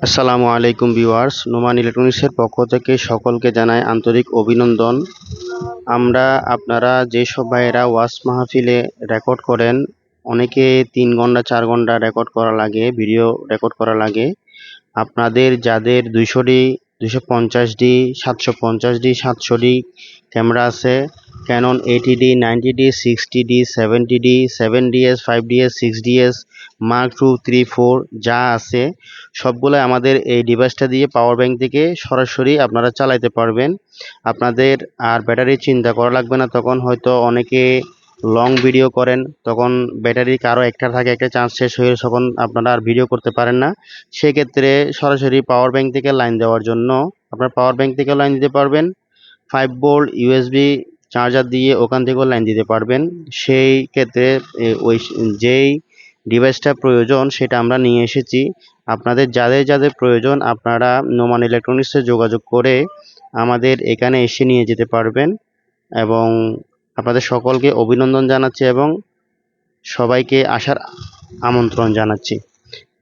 আসসালামু আলাইকুম ভিউয়ার্স, নোমান ইলেকট্রনিক্সের পক্ষ থেকে সকলকে জানাই আন্তরিক অভিনন্দন। আপনারা যেসব ভাইয়েরা ওয়াজ মাহফিলে রেকর্ড করেন, অনেকে 3 ঘন্টা 4 ঘন্টা রেকর্ড করা লাগে, ভিডিও রেকর্ড করা লাগে। আপনাদের যাদের 200D 250D 750D 700D camera আছে, Canon 80D 90D 60D 70D 7DS 5DS 6DS mark 2 3 4 যা আছে সবগুলো আমাদের এই ডিভাইসটা দিয়ে পাওয়ার ব্যাংক থেকে সরাসরি আপনারা চালাতে পারবেন। আপনাদের আর ব্যাটারি চিন্তা করা লাগবে না। তখন হয়তো অনেকে লং ভিডিও করেন, তখন ব্যাটারি কারো একটা থাকে, একটা চার্জ শেষ হয়ে তখন আপনারা আর ভিডিও করতে পারেন না। সেক্ষেত্রে সরাসরি পাওয়ার ব্যাংক থেকে লাইন দেওয়ার জন্য আপনার পাওয়ার ব্যাংক থেকেও লাইন দিতে পারবেন, 5 ভোল্ট ইউএসবি চার্জার দিয়ে ওখান থেকেও লাইন দিতে পারবেন। সেই ক্ষেত্রে ওই যেই ডিভাইসটা প্রয়োজন সেটা আমরা নিয়ে এসেছি। আপনাদের যাদের যাদের প্রয়োজন আপনারা নোমান ইলেকট্রনিক্সে যোগাযোগ করে আমাদের এখানে এসে নিয়ে যেতে পারবেন। এবং আপনাদের সকলকে অভিনন্দন জানাচ্ছি এবং সবাইকে আসার আমন্ত্রণ জানাচ্ছি।